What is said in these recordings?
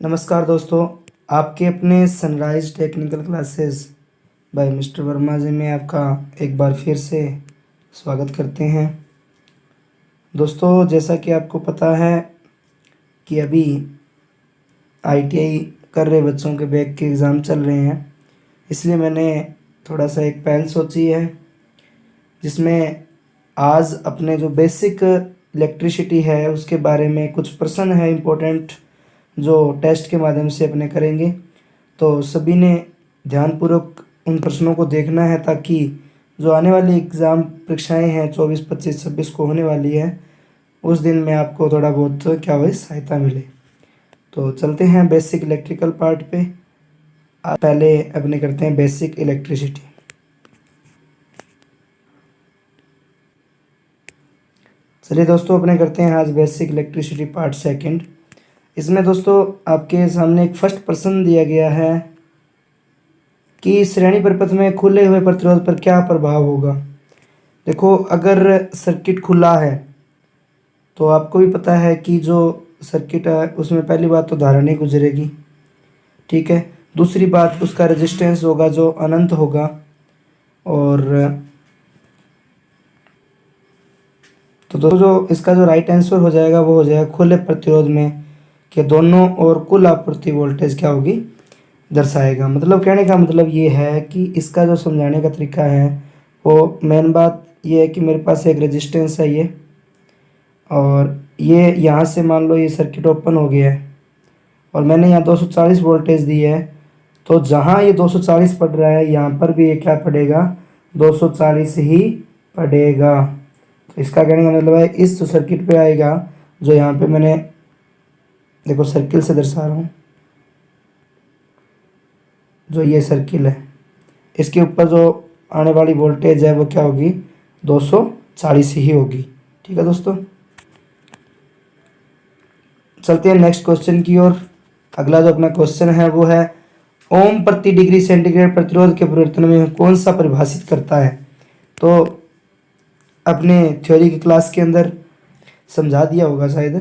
नमस्कार दोस्तों, आपके अपने sunrise technical classes by mister Verma ji में आपका एक बार फिर से स्वागत करते हैं। दोस्तों, जैसा कि आपको पता है कि अभी आईटीआई कर रहे बच्चों के बैक के एग्ज़ाम चल रहे हैं, इसलिए मैंने थोड़ा सा एक पहल सोची है जिसमें आज अपने जो बेसिक इलेक्ट्रिसिटी है उसके बारे में कुछ प्रश्न है इम्पोर्टेंट जो टेस्ट के माध्यम से अपने करेंगे। तो सभी ने ध्यानपूर्वक उन प्रश्नों को देखना है ताकि जो आने वाली एग्ज़ाम परीक्षाएं हैं 24, 25, 26 को होने वाली है उस दिन में आपको थोड़ा बहुत क्या हुई सहायता मिले। तो चलते हैं बेसिक इलेक्ट्रिकल पार्ट पे। पहले अपने करते हैं बेसिक इलेक्ट्रिसिटी। चलिए दोस्तों, अपने करते हैं आज बेसिक इलेक्ट्रिसिटी पार्ट सेकंड। इसमें दोस्तों आपके सामने एक फर्स्ट प्रश्न दिया गया है कि श्रेणी परिपथ में खुले हुए प्रतिरोध पर क्या प्रभाव होगा। देखो, अगर सर्किट खुला है तो आपको भी पता है कि जो सर्किट है उसमें पहली बात तो धारा नहीं गुजरेगी, ठीक है। दूसरी बात, उसका रेजिस्टेंस होगा जो अनंत होगा। और तो दोस्तों जो इसका जो राइट आंसर हो जाएगा वो हो जाएगा खुले प्रतिरोध में कि दोनों और कुल आपूर्ति वोल्टेज क्या होगी दर्शाएगा। मतलब कहने का मतलब ये है कि इसका जो समझाने का तरीका है वो मेन बात ये है कि मेरे पास एक रेजिस्टेंस है ये, और ये यहाँ से मान लो ये सर्किट ओपन हो गया है और मैंने यहाँ 240 वोल्टेज दी है। तो जहाँ ये 240 पड़ रहा है यहाँ पर भी ये क्या पड़ेगा, 240 ही पड़ेगा। तो इसका कहने का मतलब है इस जो सर्किट पे आएगा, जो यहाँ पे मैंने देखो सर्किल से दर्शा रहा हूँ, जो ये सर्किल है इसके ऊपर जो आने वाली वोल्टेज है वो क्या होगी, 240 ही होगी। ठीक है दोस्तों, चलते हैं नेक्स्ट क्वेश्चन की ओर। अगला जो अपना क्वेश्चन है वो है ओम प्रति डिग्री सेंटीग्रेड प्रतिरोध के परिवर्तन में कौन सा परिभाषित करता है। तो अपने थ्योरी की क्लास के अंदर समझा दिया होगा शायद।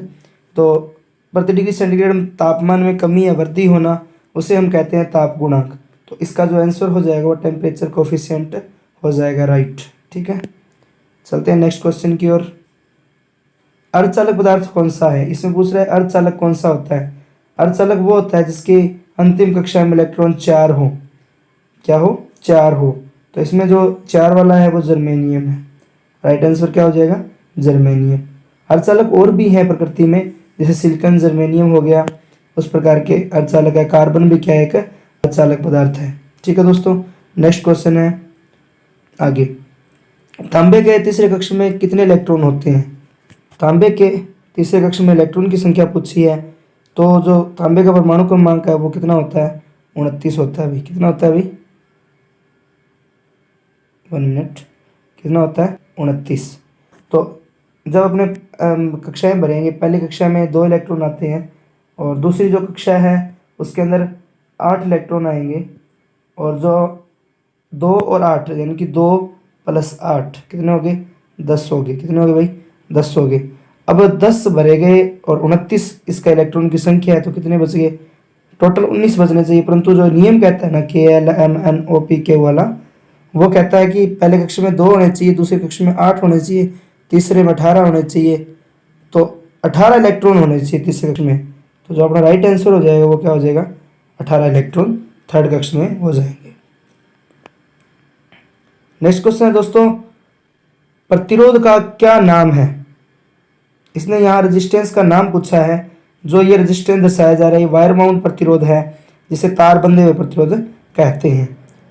तो प्रति डिग्री सेंटीग्रेड तापमान में कमी या वृद्धि होना उसे हम कहते हैं ताप गुणांक। तो इसका जो आंसर हो जाएगा वो टेम्परेचर कोफिशिएंट हो जाएगा, राइट। ठीक है, चलते हैं नेक्स्ट क्वेश्चन की ओर। अर्धचालक पदार्थ कौन सा है, इसमें पूछ रहा है अर्धचालक कौन सा होता है। अर्धचालक वो होता है जिसकी अंतिम कक्षा में इलेक्ट्रॉन 4 हो। क्या हो, 4 हो। तो इसमें जो 4 वाला है वो जर्मेनियम है। राइट आंसर क्या हो जाएगा, जर्मेनियम। अर्धचालक और भी है प्रकृति में, जैसे सिलिकॉन जर्मेनियम हो गया, उस प्रकार के अर्धचालक है। कार्बन भी क्या है, एक अर्धचालक पदार्थ है। ठीक है दोस्तों, नेक्स्ट क्वेश्चन है आगे। तांबे के तीसरे कक्ष में कितने इलेक्ट्रॉन होते हैं। तांबे के तीसरे कक्ष में इलेक्ट्रॉन की संख्या पूछी है। तो जो तांबे का परमाणु क्रमांक है वो कितना होता है, 29 होता है। अभी कितना होता है, अभी 1 मिनट, कितना होता है, 29। तो जब अपने कक्षाएं भरेंगे, पहली कक्षा में 2 इलेक्ट्रॉन आते हैं और दूसरी जो कक्षा है उसके अंदर 8 इलेक्ट्रॉन आएंगे। और जो 2 और 8 यानी कि 2 + 8 कितने हो गए, 10 हो गए। कितने हो गए भाई, 10 हो गए। अब 10 भरे गए और 29 इसका इलेक्ट्रॉन की संख्या है, तो कितने बच गए, टोटल 19 बचने चाहिए। परंतु जो नियम कहता है ना KLMNOP वाला, वो कहता है कि पहले कक्ष में 2 होने चाहिए, दूसरे कक्ष में 8 होने चाहिए, तीसरे में 18 होने चाहिए। तो 18 इलेक्ट्रॉन होने चाहिए तीसरे कक्ष में। तो जो अपना राइट आंसर हो जाएगा वो क्या हो जाएगा, 18 इलेक्ट्रॉन थर्ड कक्ष में हो जाएंगे। नेक्स्ट क्वेश्चन है दोस्तों, प्रतिरोध का क्या नाम है। इसने यहाँ रेजिस्टेंस का नाम पूछा है। जो ये रेजिस्टेंस दर्शाया जा रहा है वायर माउंट प्रतिरोध है, जिसे तार बंधे हुए प्रतिरोध कहते हैं।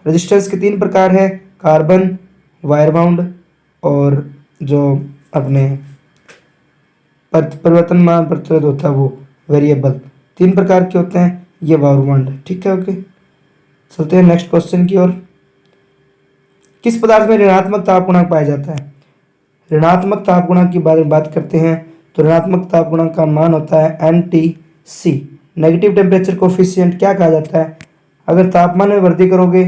रेजिस्टेंस के 3 प्रकार है, कार्बन, वायर माउंट और जो अपने परिवर्तनमान प्रतिरोध होता है वो वेरिएबल। 3 प्रकार के होते हैं, ये वायर माउंट। ठीक है, ओके, चलते हैं नेक्स्ट क्वेश्चन की ओर। किस पदार्थ में ऋणात्मक ताप गुणांक पाया जाता है। ऋणात्मक ताप गुणांक की बारे में बात करते हैं तो ऋणात्मक ताप गुणांक का मान होता है NTC। नेगेटिव टेम्परेचर कोफिशिएंट क्या कहा जाता है। अगर तापमान में वृद्धि करोगे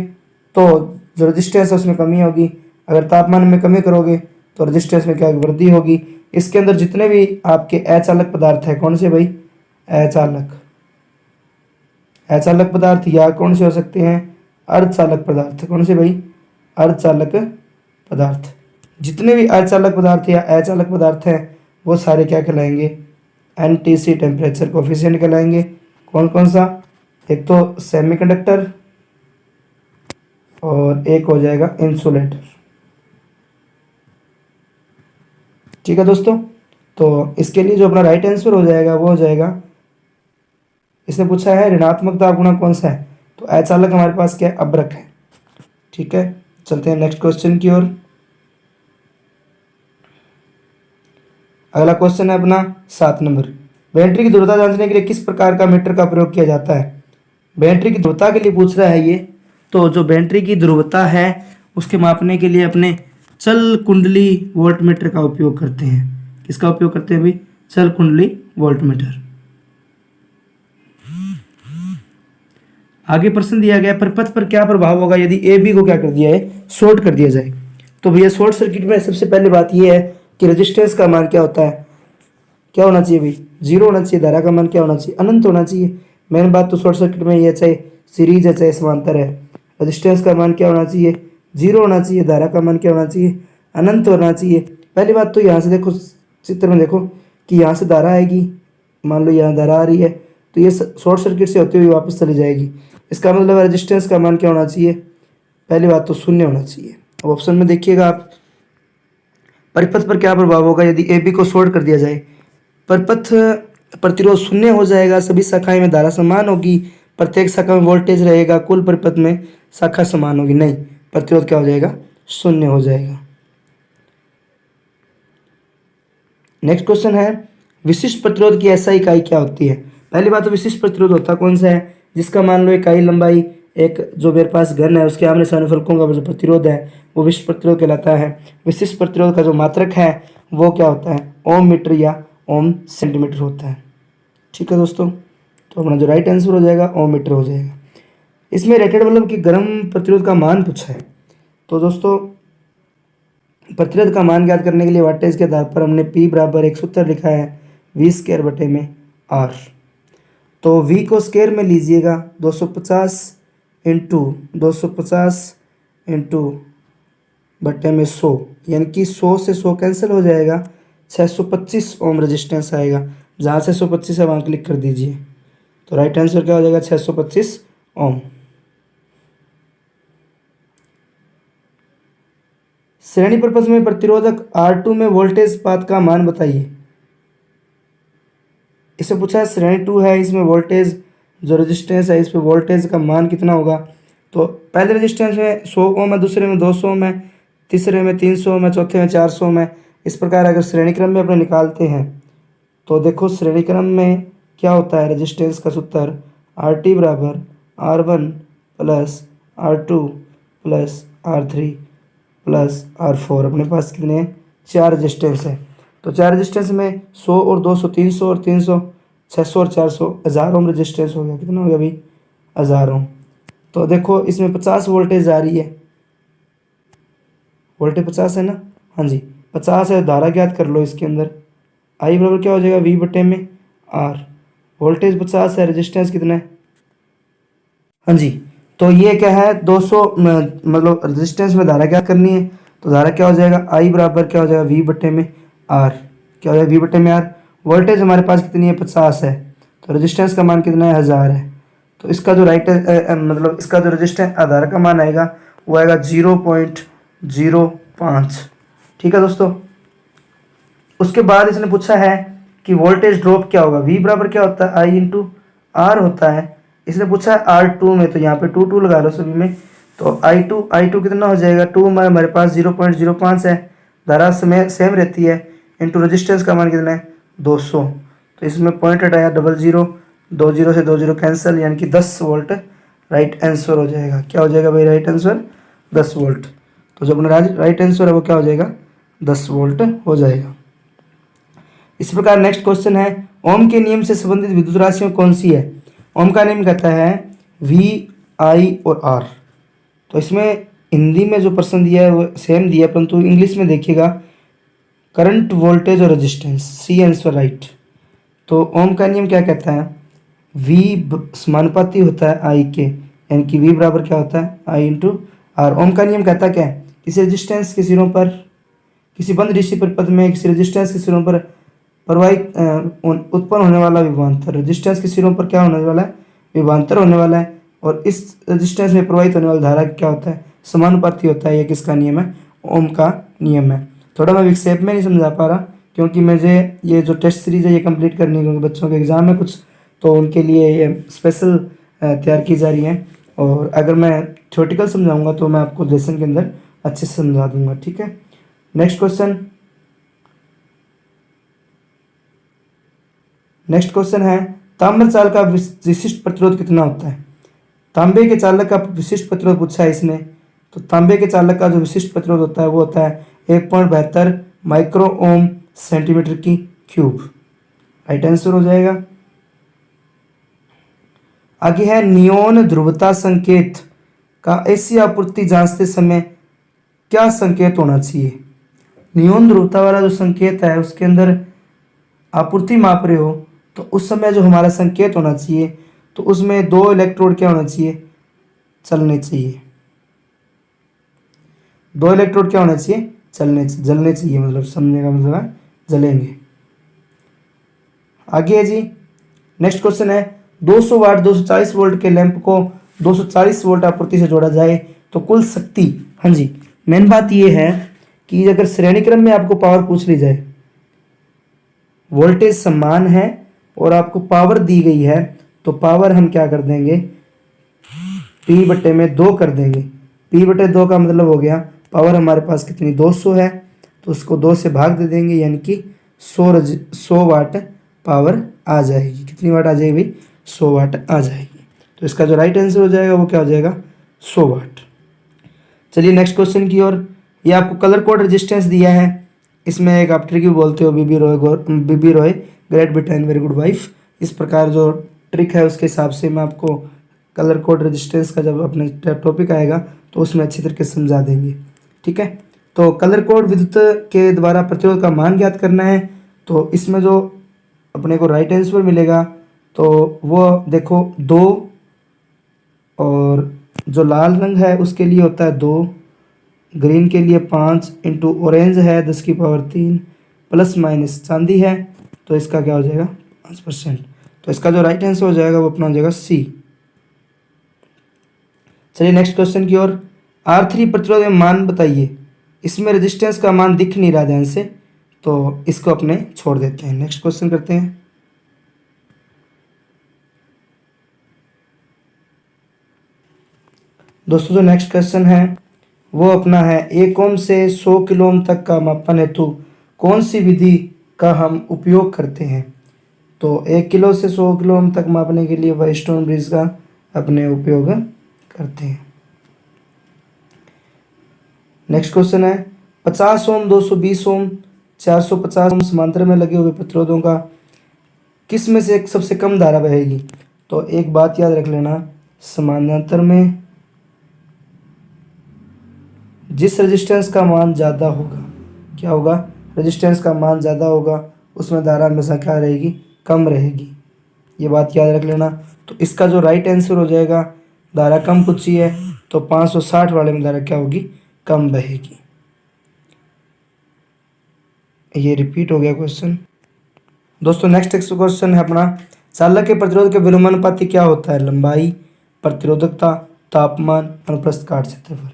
तो जो रेजिस्टेंस है उसमें कमी होगी, अगर तापमान में कमी करोगे तो रेजिस्टेंस में क्या वृद्धि होगी। इसके अंदर जितने भी आपके अचालक पदार्थ है, कौन से भाई, अचालक, अचालक पदार्थ या कौन से हो सकते हैं, अर्धचालक पदार्थ। कौन से भाई, अर्धचालक पदार्थ। जितने भी अर्धचालक पदार्थ या अचालक पदार्थ हैं वो सारे क्या कहलाएंगे, एनटीसी टेम्परेचर कोफिशिएंट कहलाएंगे। कौन कौन सा, एक तो सेमीकंडक्टर और एक हो जाएगा इंसुलेटर। ठीक है दोस्तों, तो इसके लिए जो अपना राइट आंसर हो जाएगा वो हो जाएगा, इसने पूछा है ऋणात्मक दाब गुणक कौन सा है, तो अचालक हमारे पास क्या है, अभ्रक है। ठीक है, चलते हैं नेक्स्ट क्वेश्चन की ओर। अगला क्वेश्चन है अपना 7 नंबर। बैटरी की ध्रुवता जांचने के लिए किस प्रकार का मीटर का प्रयोग किया जाता है। बैटरी की ध्रुवता के लिए पूछ रहा है ये, तो जो बैटरी की ध्रुवता है उसके मापने के लिए अपने चल कुंडली वोल्टमीटर का उपयोग करते हैं। किसका उपयोग करते हैं भाई, चल कुंडली वोल्टमीटर। आगे प्रश्न दिया गया, परिपथ पर क्या प्रभाव होगा यदि ए बी को क्या कर दिया है, शॉर्ट कर दिया जाए। तो भैया शॉर्ट सर्किट में सबसे पहले बात यह है कि रेजिस्टेंस का मान क्या होता है, क्या होना चाहिए भाई, 0 होना चाहिए। धारा का मान क्या होना चाहिए, अनंत होना चाहिए। मेन बात तो शॉर्ट सर्किट में ये चाहे सीरीज है चाहे समांतर है, रेजिस्टेंस का मान क्या होना चाहिए, 0 होना चाहिए। धारा का मान क्या होना चाहिए, अनंत होना चाहिए। पहली बात तो यहाँ से देखो, चित्र में देखो कि यहाँ से धारा आएगी, मान लो यहाँ धारा आ रही है तो ये शॉर्ट सर्किट से होती हुई वापस चली जाएगी। इसका मतलब रेजिस्टेंस का मान क्या होना चाहिए, पहली बात तो 0 होना चाहिए। अब ऑप्शन में देखिएगा आप, परिपथ पर क्या प्रभाव होगा यदि ए बी को शॉर्ट कर दिया जाए। परिपथ प्रतिरोध 0 हो जाएगा, सभी शाखाएं में धारा समान होगी, प्रत्येक शाखा में वोल्टेज रहेगा, कुल परिपथ में शाखा समान होगी, नहीं, प्रतिरोध क्या हो जाएगा, 0 हो जाएगा। नेक्स्ट क्वेश्चन है, विशिष्ट प्रतिरोध की ऐसा इकाई क्या होती है। पहली बात तो विशिष्ट प्रतिरोध होता कौन सा है, जिसका मान लो इकाई लंबाई, एक जो मेरे पास घन है उसके आमने सामने फलकों का जो प्रतिरोध है वो विशिष्ट प्रतिरोध कहलाता है। विशिष्ट प्रतिरोध का जो मात्रक है वो क्या होता है, ओम मीटर या ओम सेंटीमीटर होता है। ठीक है दोस्तों, तो अपना जो राइट आंसर हो जाएगा ओम मीटर हो जाएगा। इसमें रेटेड बल्ब की गर्म प्रतिरोध का मान पूछा है। तो दोस्तों प्रतिरोध का मान ज्ञात करने के लिए वाटेज के आधार पर हमने P बराबर एक सूत्र लिखा है V स्क्वायर बटे में R। तो V को स्क्वायर में लीजिएगा, 250 इंटू 250 इंटू बटे में 100, यानी कि 100 से 100 कैंसिल हो जाएगा, 625 ओम रेजिस्टेंस आएगा। जहाँ 625 है वहाँ क्लिक कर दीजिए, तो राइट आंसर क्या हो जाएगा, 625 ओम। श्रेणी परिपथ में प्रतिरोधक R2 में वोल्टेज पात का मान बताइए। इसे पूछा है श्रेणी 2 है, इसमें वोल्टेज जो रेजिस्टेंस है इस पर वोल्टेज का मान कितना होगा। तो पहले रेजिस्टेंस में 100 ओम है, दूसरे में 200 ओम है, तीसरे में 300 ओम है, चौथे में 400 ओम है। इस प्रकार अगर श्रेणी क्रम में अपने निकालते हैं तो देखो श्रेणी क्रम में क्या होता है, रेजिस्टेंस का सूत्र RT बराबर R1 plus R2 plus R3 plus R4। अपने पास कितने 4 रेजिस्टेंस है, तो 4 रेजिस्टेंस में 100 और 200 300 और 300 600 और 400 1000 ओम रेजिस्टेंस हो गया। कितना हो गया भाई, 1000 ओम। तो देखो इसमें 50 वोल्टेज आ रही है, वोल्टेज 50 है ना, हाँ जी 50 है। धारा ज्ञात कर लो, इसके अंदर आई बराबर क्या हो जाएगा, V बटे में R। वोल्टेज 50 है, रेजिस्टेंस कितना है, हाँ जी, तो ये क्या है 200, मतलब रेजिस्टेंस में धारा क्या करनी है, तो धारा क्या हो जाएगा, I बराबर क्या हो जाएगा, V बटे में R। क्या हो जाएगा, V बटे में R। वोल्टेज हमारे पास कितनी है, 50 है, तो रेजिस्टेंस का मान कितना है, 1000 है। तो इसका जो मतलब इसका जो रेजिस्टेंस आधार का मान आएगा वो आएगा 0.05। ठीक है दोस्तों, उसके बाद इसने पूछा है कि वोल्टेज ड्रॉप क्या होगा। V बराबर क्या होता है, I इंटू R होता है। इसने पूछा है R2 में, तो यहाँ पे 2 लगा लो सभी में, तो I2 कितना हो जाएगा, 2 में हमारे पास 0.05 है, धारा सेम रहती है, इंटू रेजिस्टेंस का मान कितना है 200। तो इसमें पॉइंट हटाया, 00, 20 से 20 कैंसिल, यानी कि 10 वोल्ट राइट आंसर हो जाएगा। क्या हो जाएगा भाई, राइट आंसर 10 वोल्ट। तो जो अपना राइट आंसर है वो क्या हो जाएगा, 10 वोल्ट हो जाएगा। इस प्रकार नेक्स्ट क्वेश्चन है, ओम के नियम से संबंधित विद्युत राशियां कौन सी है। ओम का नियम कहता है V, I और R। तो इसमें हिंदी में जो प्रश्न दिया है वो सेम दिया है, परंतु इंग्लिश में देखिएगा, करंट, वोल्टेज और रेजिस्टेंस, सी आंसर राइट। तो ओम का नियम क्या कहता है, V समानुपाती होता है I के, यानी कि V बराबर क्या होता है I इंटू आर। ओम का नियम कहता क्या है, किसी रेजिस्टेंस के सिरों पर, किसी बंद डीसी परिपथ में किसी रेजिस्टेंस के सिरों पर प्रवाहित उत्पन्न होने वाला विभवांतर, रेजिस्टेंस के सिरों पर क्या होने वाला है, विभवांतर होने वाला है, और इस रेजिस्टेंस में प्रवाहित होने वाली धारा क्या होता है, समानुपाती होता है। ये किसका नियम है, ओम का नियम है। थोड़ा मैं विक्षेप में नहीं समझा पा रहा क्योंकि मुझे ये जो टेस्ट सीरीज है ये कंप्लीट करनी है, क्योंकि बच्चों के एग्ज़ाम है कुछ, तो उनके लिए ये स्पेशल तैयार की जा रही है। और अगर मैं थ्योरेटिकल समझाऊंगा तो मैं आपको लेसन के अंदर अच्छे से समझा दूंगा, ठीक है। नेक्स्ट क्वेश्चन है, ताम्र चालक का विशिष्ट प्रतिरोध कितना होता है। तांबे के चालक का विशिष्ट प्रतिरोध पूछा है इसने, तो तांबे के चालक का जो विशिष्ट प्रतिरोध होता है वो होता है 1.72 माइक्रो ओम सेंटीमीटर की क्यूब। राइट आंसर हो जाएगा। आगे है, नियोन ध्रुवता संकेत का एसी आपूर्ति जांचते समय क्या संकेत होना चाहिए। नियोन ध्रुवता वाला जो संकेत है उसके अंदर आपूर्ति माप रहे हो तो उस समय जो हमारा संकेत होना चाहिए तो उसमें 2 इलेक्ट्रोड क्या होना चाहिए, चलने चाहिए। 2 इलेक्ट्रोड क्या होना चाहिए, जलने चाहिए, मतलब समझने का मतलब है जलेंगे। आगे है जी, नेक्स्ट क्वेश्चन है, 200 वाट 240 वोल्ट के लैंप को 240 वोल्ट आपूर्ति से जोड़ा जाए तो कुल शक्ति। हाँ जी, मेन बात ये है कि अगर श्रेणी क्रम में आपको पावर पूछ ली जाए, वोल्टेज समान है और आपको पावर दी गई है, तो पावर हम क्या कर देंगे, P/2 कर देंगे। P/2 का मतलब हो गया पावर हमारे पास कितनी, 200 है, तो उसको 2 से भाग दे देंगे, यानी कि 100 वाट पावर आ जाएगी। कितनी वाट आ जाएगी भाई, 100 वाट आ जाएगी। तो इसका जो राइट आंसर हो जाएगा वो क्या हो जाएगा, 100 वाट। चलिए नेक्स्ट क्वेश्चन की ओर। ये आपको कलर कोड रेजिस्टेंस दिया है, इसमें एक आप ट्रिक भी बोलते हो, B B Roy Great Britain very good wife. इस प्रकार जो ट्रिक है उसके हिसाब से मैं आपको कलर कोड रेजिस्टेंस का जब अपने टॉपिक आएगा तो उसमें अच्छी तरीके से समझा देंगे, ठीक है। तो कलर कोड विद्युत के द्वारा प्रतिरोध का मान ज्ञात करना है, तो इसमें जो अपने को राइट आंसर मिलेगा तो वो देखो 2, और जो लाल रंग है उसके लिए होता है 2, ग्रीन के लिए 5 इंटू ऑरेंज है 10⁻³ प्लस माइनस चांदी है, तो इसका क्या हो जाएगा 5%। तो इसका जो राइट आंसर हो जाएगा वो अपना हो जाएगा सी। चलिए नेक्स्ट क्वेश्चन की ओर। R3 प्रतिरोध में मान बताइए। इसमें रेजिस्टेंस का मान दिख नहीं रहा ध्यान से, तो इसको अपने छोड़ देते हैं। नेक्स्ट क्वेश्चन करते हैं। दोस्तों जो नेक्स्ट क्वेश्चन है वो अपना है, 1 ओम से 100 किलो ओम तक का मापन हेतु कौन सी विधि का हम उपयोग करते हैं। तो 1 किलो से 100 किलो ओम तक मापने के लिए व्हीटस्टोन ब्रिज का अपने उपयोग करते हैं। नेक्स्ट क्वेश्चन है, 50 ओम 220 ओम 450 ओम समांतर में लगे हुए प्रतिरोधों का किस में से एक सबसे कम धारा बहेगी। तो एक बात याद रख लेना, समानांतर में जिस रेजिस्टेंस का मान ज़्यादा होगा, क्या होगा, रेजिस्टेंस का मान ज़्यादा होगा उसमें धारा हमेशा क्या रहेगी, कम रहेगी। ये बात याद रख लेना। तो इसका जो राइट आंसर हो जाएगा, धारा कम पूछी है तो 560 वाले में धारा क्या होगी, कम बहेगी। ये रिपीट हो गया क्वेश्चन। दोस्तों नेक्स्ट क्वेश्चन है अपना, चालक के प्रतिरोध के विलोमानुपाती क्या होता है। लंबाई, प्रतिरोधकता, तापमान, अनुप्रस्थ काट क्षेत्रफल।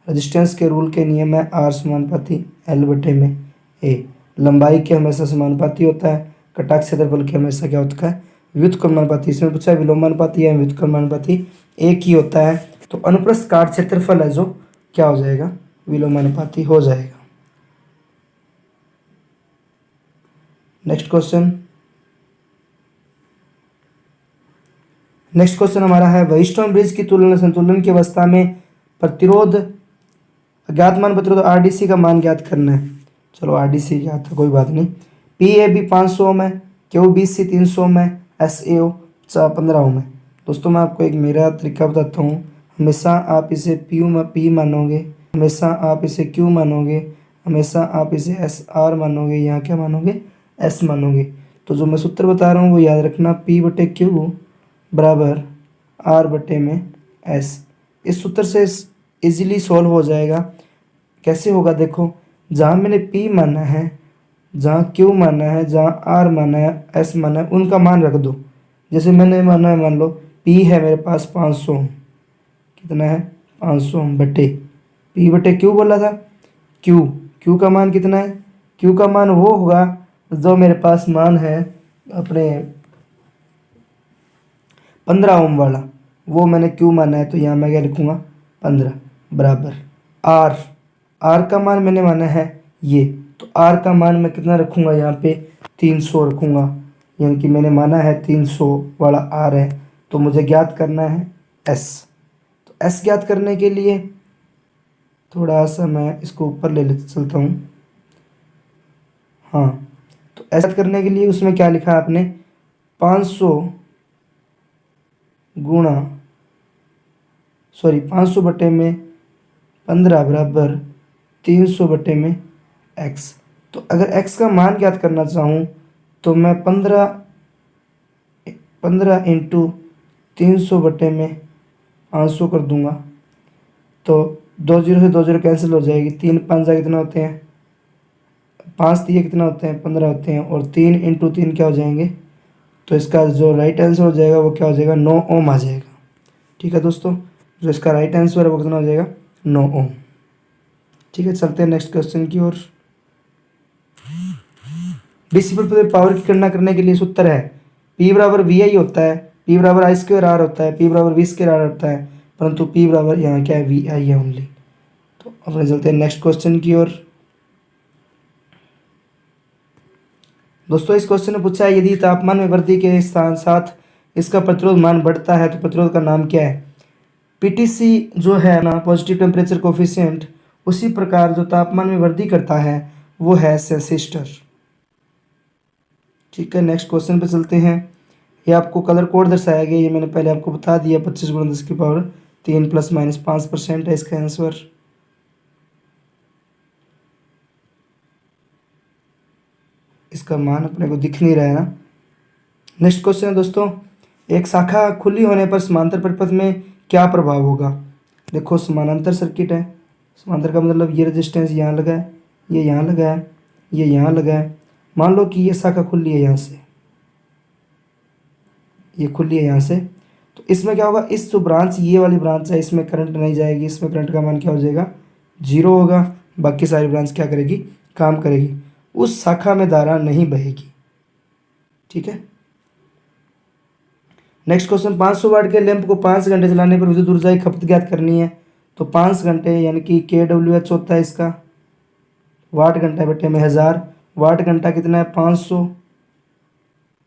रेजिस्टेंस के रूल के नियम है R समानुपाती L/A। लंबाई के हमेशा समानुपाती होता है, कटाक्ष क्षेत्रफल के हमेशा क्या होता है, व्युत्क्रमानुपाती। इसमें पूछा है विलोमानुपाती या व्युत्क्रमानुपाती, एक ही होता है। तो अनुप्रस्थ काट क्षेत्रफल है जो क्या हो जाएगा, विलोमानुपाती हो जाएगा। नेक्स्ट क्वेश्चन हमारा है, व्हीटस्टोन ब्रिज की तुलना संतुलन की अवस्था में प्रतिरोध, अज्ञात मान प्रतिरोध RDC का मान ज्ञात करना है। चलो RDC ज्ञात है, कोई बात नहीं। PAB 500 ओम है, QBC 300 ओम है, SAO 15 ओम है। दोस्तों मैं आपको एक मेरा तरीका बताता हूँ, हमेशा आप इसे P मानोगे, हमेशा आप इसे Q मानोगे, हमेशा आप इसे SR मानोगे, यहाँ क्या मानोगे, S मानोगे। तो जो मैं सूत्र बता रहा हूँ वो याद रखना, P/Q बराबर आर बटे में एस। इस सूत्र से इजीली सॉल्व हो जाएगा। कैसे होगा देखो, जहाँ मैंने पी माना है, जहाँ क्यू माना है, जहाँ आर माना है, एस माना है, उनका मान रख दो। जैसे मैंने माना है, मान लो पी है मेरे पास 500 ओम, कितना है 500 ओम बटे पी बटे क्यू बोला था। क्यू क्यू का मान कितना है, क्यू का मान वो होगा जो मेरे पास मान है अपने 15 ओम वाला, वो मैंने क्यू माना है, तो यहाँ मैं क्या लिखूँगा 15 बराबर आर। आर का मान मैंने माना है ये, तो आर का मान मैं कितना रखूँगा यहाँ पे 300 रखूँगा, यानी कि मैंने माना है 300 वाला आर है। तो मुझे ज्ञात करना है एस। तो एस ज्ञात करने के लिए थोड़ा सा मैं इसको ऊपर ले चलता हूँ। हाँ, तो एस ज्ञात करने के लिए उसमें क्या लिखा है आपने, 500 गुणा 500 बटे में 15 बराबर 300 बटे में x। तो अगर x का मान ज्ञात करना चाहूँ तो मैं 15 इंटू 300 बटे में 500 कर दूंगा। तो 2 जीरो से 2 जीरो कैंसिल हो जाएगी, 3 5 कितना होते हैं 5 दिए कितना होते हैं 15 होते हैं, और 3 इंटू 3 क्या हो जाएंगे। तो इसका जो राइट आंसर हो जाएगा वो क्या हो जाएगा 9 ओम आ जाएगा। ठीक है दोस्तों, जो इसका राइट आंसर है वो कितना हो जाएगा 9 ओम। ठीक है, चलते हैं नेक्स्ट क्वेश्चन की ओर। डीसी पर पावर की गणना करने के लिए सूत्र है P बराबर वी आई होता है, P बराबर आई स्क्वायर आर होता है, P बराबर वी स्क्वायर आर होता है, परंतु P बराबर यहाँ क्या है वी आई है ओनली। तो अपने चलते हैं नेक्स्ट क्वेश्चन की ओर। दोस्तों इस क्वेश्चन में पूछा है यदि तापमान में वृद्धि के साथ इसका प्रतिरोध मान बढ़ता है तो प्रतिरोध का नाम क्या है। पीटीसी जो है ना, पॉजिटिव टेम्परेचर कोफिशिएंट, उसी प्रकार जो तापमान में वृद्धि करता है वो है सेंसिस्टर। ठीक है, नेक्स्ट क्वेश्चन पे चलते हैं। ये आपको कलर कोड दर्शाया गया, ये मैंने पहले आपको बता दिया, 25 गुणा 10 की पावर 3 प्लस माइनस 5% है इसका आंसर। इसका मान अपने को दिख नहीं रहा है ना। नेक्स्ट क्वेश्चन है दोस्तों, एक शाखा खुली होने पर समांतर परिपथ में क्या प्रभाव होगा। देखो समानांतर सर्किट है, समांतर का मतलब ये रेजिस्टेंस यहाँ लगा है, ये यहाँ लगा है, ये यहाँ लगा है। मान लो कि ये शाखा खुली है यहाँ से, ये खुली है यहाँ से, तो इसमें क्या होगा, इस जो ब्रांच ये वाली ब्रांच है इसमें करंट नहीं जाएगी, इसमें करंट का मान क्या हो जाएगा 0 होगा। बाकी सारी ब्रांच क्या करेगी, काम करेगी, उस शाखा में धारा नहीं बहेगी। ठीक है, नेक्स्ट क्वेश्चन, 500 वाट के लैंप को 5 घंटे चलाने पर विद्युत ऊर्जा की खपत ज्ञात करनी है। तो 5 घंटे यानी कि KWH होता है इसका, वाट घंटा बटे में 1000, वाट घंटा कितना है 500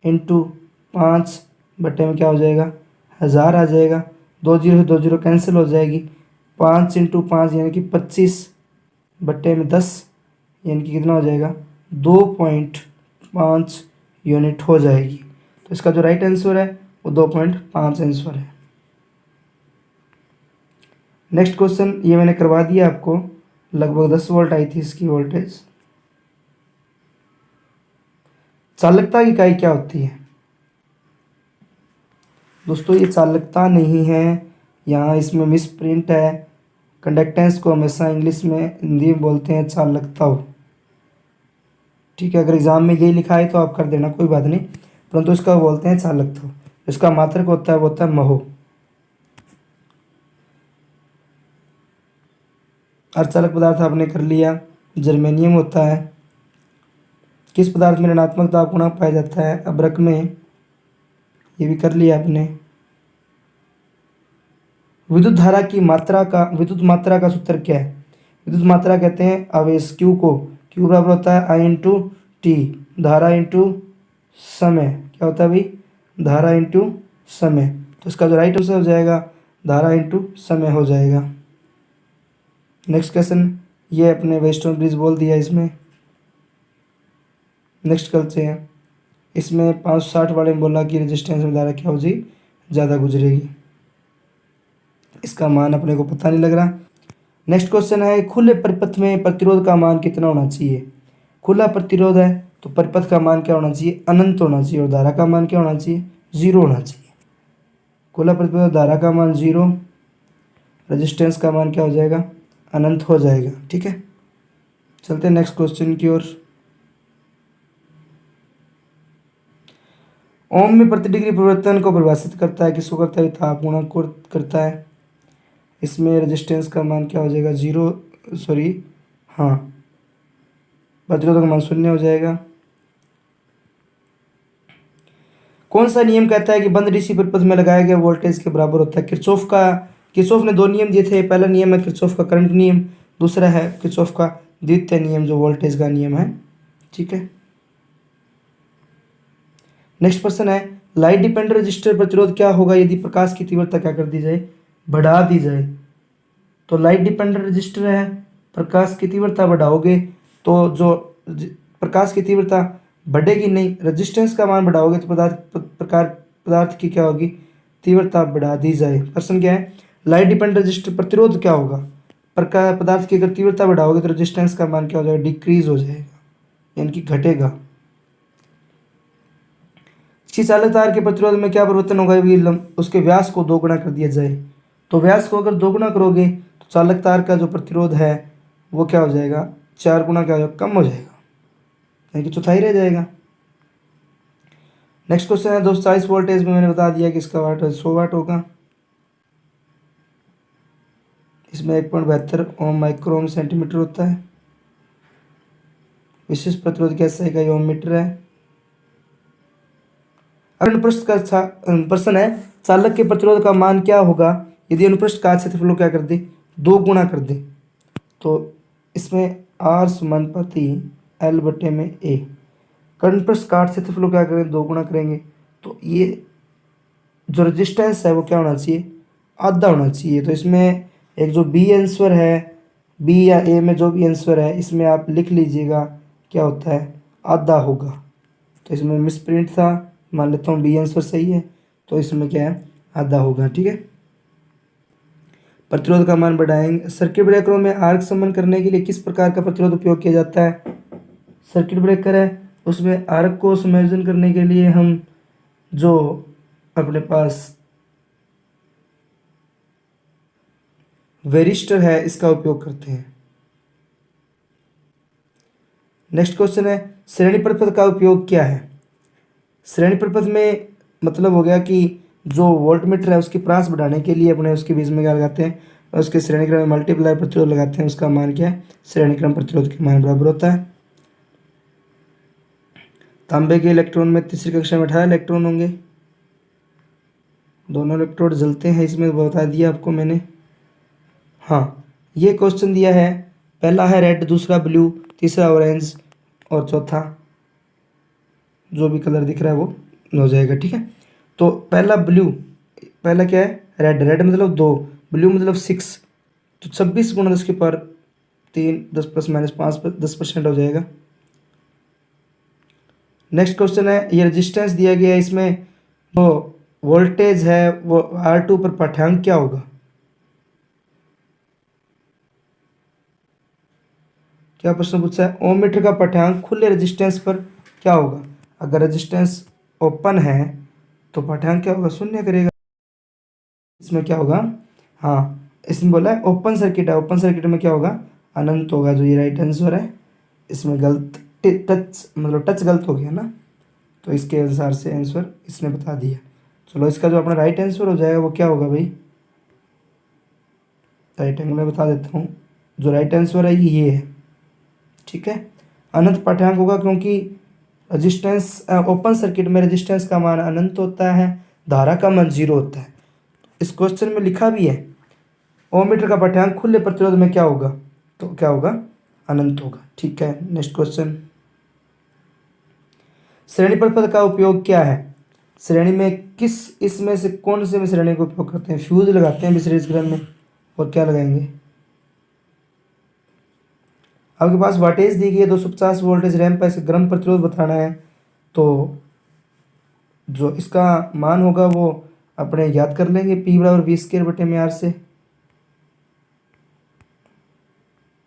इंटू 5 बटे में क्या हो जाएगा 1000 आ जाएगा। 2 जीरो से 2 जीरो कैंसिल हो जाएगी, 5 इंटू 5 यानी कि 25 बटे में 10 यानी कि कितना हो जाएगा 2.5 यूनिट हो जाएगी। तो इसका जो राइट आंसर है वो 2.5 आंसर है। नेक्स्ट क्वेश्चन ये मैंने करवा दिया आपको, लगभग 10 वोल्ट आई थी इसकी वोल्टेज। चालकता की इकाई क्या होती है दोस्तों, ये चालकता नहीं है, यहाँ इसमें मिस प्रिंट है। कंडक्टेंस को हमेशा इंग्लिश में हिंदी में बोलते हैं चालकता। ठीक है, अगर एग्जाम में यही लिखा है तो आप कर देना, कोई बात नहीं, परंतु इसका बोलते हैं चालकता। इसका मात्रक होता है वो होता है महो। अर्धचालक पदार्थ आपने कर लिया, जर्मेनियम होता है। किस पदार्थ में ऋणात्मक दाब गुणांक पाया जाता है, अभ्रक में, ये भी कर लिया आपने। विद्युत धारा की मात्रा का, विद्युत मात्रा का सूत्र क्या है। विद्युत मात्रा कहते हैं आवेश Q को, Q बराबर होता है I इंटू टी, धारा इंटू समय, क्या होता है भाई धारा इंटू समय। तो इसका जो राइट आंसर हो जाएगा धारा इंटू समय हो जाएगा। नेक्स्ट क्वेश्चन, ये अपने वेस्टर्न ब्रिज बोल दिया इसमें। नेक्स्ट करते हैं, इसमें 560 वाले में बोला कि रेजिस्टेंस में धारा क्या हो जी ज़्यादा गुजरेगी, इसका मान अपने को पता नहीं लग रहा। नेक्स्ट क्वेश्चन है, खुले परिपथ में प्रतिरोध का मान कितना होना चाहिए। खुला प्रतिरोध है तो परिपथ का मान क्या होना चाहिए, अनंत होना चाहिए, और धारा का मान क्या होना चाहिए 0 होना चाहिए। खुला प्रतिरोध, धारा का मान 0, रेजिस्टेंस का मान क्या हो जाएगा, अनंत हो जाएगा। ठीक है, चलते हैं नेक्स्ट क्वेश्चन की ओर। ओम में प्रति डिग्री परिवर्तन को परिभाषित करता है, किसको करता है, ताप गुणक को करता है। इसमें रेजिस्टेंस का मान क्या हो जाएगा, 0, सॉरी हाँ, प्रतिरोध का मान 0 हो जाएगा। कौन सा नियम कहता है कि बंद डीसी परिपथ में लगाया गया वोल्टेज के बराबर होता है। किरचॉफ ने 2 नियम दिए थे। पहला नियम है किरचॉफ का करंट नियम, दूसरा है किरचॉफ का द्वितीय नियम जो वोल्टेज का नियम है। ठीक है, नेक्स्ट प्रश्न है, लाइट डिपेंडेंट रजिस्टर प्रतिरोध क्या होगा यदि प्रकाश की तीव्रता क्या कर दी जाए, बढ़ा दी जाए। तो लाइट डिपेंडेंट रजिस्टर है, प्रकाश की तीव्रता बढ़ाओगे तो जो प्रकाश की तीव्रता बढ़ेगी नहीं, रेजिस्टेंस का मान बढ़ाओगे तो पदार्थ की क्या होगी, तीव्रता बढ़ा दी जाए। प्रश्न क्या है, लाइट डिपेंडेंट रजिस्टर प्रतिरोध क्या होगा, पदार्थ की अगर तीव्रता बढ़ाओगे तो रेजिस्टेंस का मान क्या हो जाएगा, डिक्रीज हो जाएगा, यानी कि घटेगा। इसी चालक तार के प्रतिरोध में क्या परिवर्तन होगा यदि उसके व्यास को 2 गुना कर दिया जाए। तो व्यास को अगर 2 गुना करोगे तो चालक तार का जो प्रतिरोध है वो क्या हो जाएगा, 4 गुना क्या हो जाएगा, कम हो जाएगा, यानी कि चौथाई रह जाएगा। नेक्स्ट क्वेश्चन है 240 वोल्टेज में मैंने बता दिया कि इसका वाट 100 वाट होगा। इसमें 1.72 ओम माइक्रो ओम सेंटीमीटर होता है। विशिष्ट प्रतिरोध की SI इकाई ओम मीटर है। अनुप्रस्थ का प्रश्न है, चालक के प्रतिरोध का मान क्या होगा यदि अनुप्रस्थ का क्षेत्रफल क्या कर दे, 2 गुना कर दे। तो इसमें R समानुपाती L बटे में A, अनुप्रस्थ काट क्षेत्रफल क्या करेंगे, 2 गुना करेंगे। तो ये जो रेजिस्टेंस है वो क्या होना चाहिए, आधा होना चाहिए। तो इसमें एक जो बी आंसर है, बी या ए में जो भी आंसर है इसमें आप लिख लीजिएगा क्या होता है, आधा होगा। तो इसमें मिसप्रिंट था, मान लेता हूँ बी आंसर सही है, तो इसमें क्या है, आधा होगा। ठीक है, प्रतिरोध का मान बढ़ाएंगे। सर्किट ब्रेकरों में आर्क समन करने के लिए किस प्रकार का प्रतिरोध उपयोग किया जाता है। सर्किट ब्रेकर है उसमें आर्क को समायोजन करने के लिए हम जो अपने पास वेरिस्टर है इसका उपयोग करते हैं। नेक्स्ट क्वेश्चन है, श्रेणी परिपथ का उपयोग क्या है। श्रेणी परिपथ में मतलब हो गया कि जो वोल्टमीटर है उसकी प्रास बढ़ाने के लिए अपने उसके बीच में क्या लगाते हैं, उसके श्रेणी क्रम में मल्टीप्लायर प्रतिरोध लगाते हैं, उसका मान क्या है, श्रेणी क्रम प्रतिरोध के मान बराबर होता है। तांबे के इलेक्ट्रॉन में तीसरी कक्षा में 18 इलेक्ट्रॉन होंगे, दोनों इलेक्ट्रोड जलते हैं, इसमें बता दिया आपको मैंने। हाँ, ये क्वेश्चन दिया है, पहला है रेड, दूसरा ब्लू, तीसरा ऑरेंज और चौथा जो भी कलर दिख रहा है वो हो जाएगा। ठीक है, तो पहला ब्लू, पहला क्या है, रेड, रेड मतलब 2, ब्लू मतलब 6, तो 26 गुणा 10 के पावर 3, 10 प्लस माइनस 5, 10% हो जाएगा। नेक्स्ट क्वेश्चन है, ये रेजिस्टेंस दिया गया है, इसमें वो वोल्टेज है वो R2 पर पाठ्यांक क्या होगा। क्या प्रश्न पूछा है, ओम मीटर का पाठ्यांक खुले रेजिस्टेंस पर क्या होगा। अगर रेजिस्टेंस ओपन है तो पाठ्यांक क्या होगा, 0 करेगा। इसमें क्या होगा, हाँ इसमें बोला है ओपन सर्किट है, ओपन सर्किट में क्या होगा, अनंत होगा, जो ये राइट आंसर है। इसमें गलत टच मतलब टच गलत हो गया ना, तो इसके अनुसार से आंसर इसने बता दिया। चलो इसका जो अपना राइट आंसर हो जाएगा वो क्या होगा भाई, राइट एंगल में बता देता हूँ, जो राइट आंसर है ये है। ठीक है, अनंत पाठ्यांक होगा क्योंकि रेजिस्टेंस ओपन सर्किट में रेजिस्टेंस का मान अनंत होता है, धारा का मान 0 होता है। इस क्वेश्चन में लिखा भी है ओम मीटर का पाठ्यांक खुले प्रतिरोध में क्या होगा, तो क्या होगा, अनंत होगा। ठीक है, नेक्स्ट क्वेश्चन, श्रेणी परिपथ का उपयोग क्या है। श्रेणी में किस, इसमें से कौन से में श्रेणी का उपयोग करते हैं, फ्यूज लगाते हैं विशेष क्रम में, और क्या लगाएंगे। आपके पास वाटेज दी गई है 250 वोल्टेज रैंप है, इसे गर्म प्रतिरोध बताना है, तो जो इसका मान होगा वो अपने याद कर लेंगे, P बराबर V² बटे में R से,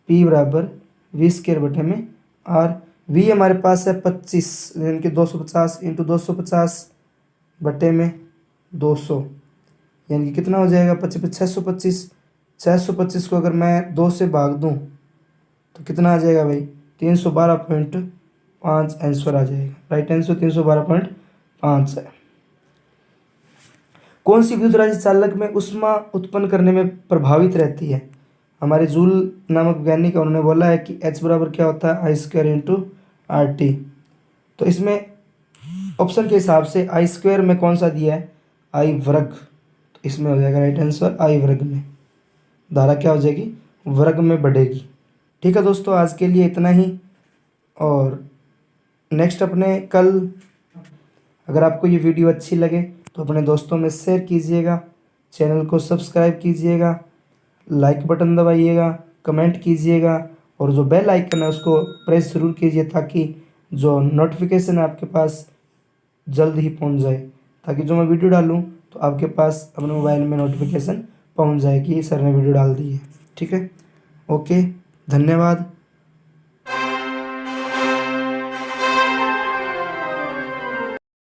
P बराबर V² बटे में R। V हमारे पास है 25, यानी कि 250 इंटू 250 बटे में 200, यानी कि कितना हो जाएगा 25 625। 625 को अगर मैं 2 से भाग दूँ तो कितना आ जाएगा भाई 312.5 आंसर आ जाएगा। राइट आंसर 312.5 है। कौन सी विद्युत राशि चालक में ऊष्मा उत्पन्न करने में प्रभावित रहती है? हमारे जूल नामक वैज्ञानिक उन्होंने बोला है कि H बराबर क्या होता है I² इंटू RT। तो इसमें ऑप्शन के हिसाब से I² में कौन सा दिया है I वर्ग, तो इसमें हो जाएगा राइट आंसर I वर्ग में। धारा क्या हो जाएगी वर्ग में बढ़ेगी। ठीक है दोस्तों, आज के लिए इतना ही, और नेक्स्ट अपने कल, अगर आपको ये वीडियो अच्छी लगे तो अपने दोस्तों में शेयर कीजिएगा, चैनल को सब्सक्राइब कीजिएगा, लाइक बटन दबाइएगा, कमेंट कीजिएगा, और जो बेल आइकन है उसको प्रेस ज़रूर कीजिए ताकि जो नोटिफिकेशन है आपके पास जल्द ही पहुंच जाए, ताकि जो मैं वीडियो डालूं तो आपके पास अपने मोबाइल में नोटिफिकेशन पहुंच जाए कि सर ने वीडियो डाल दी है। ठीक है, ओके, धन्यवाद।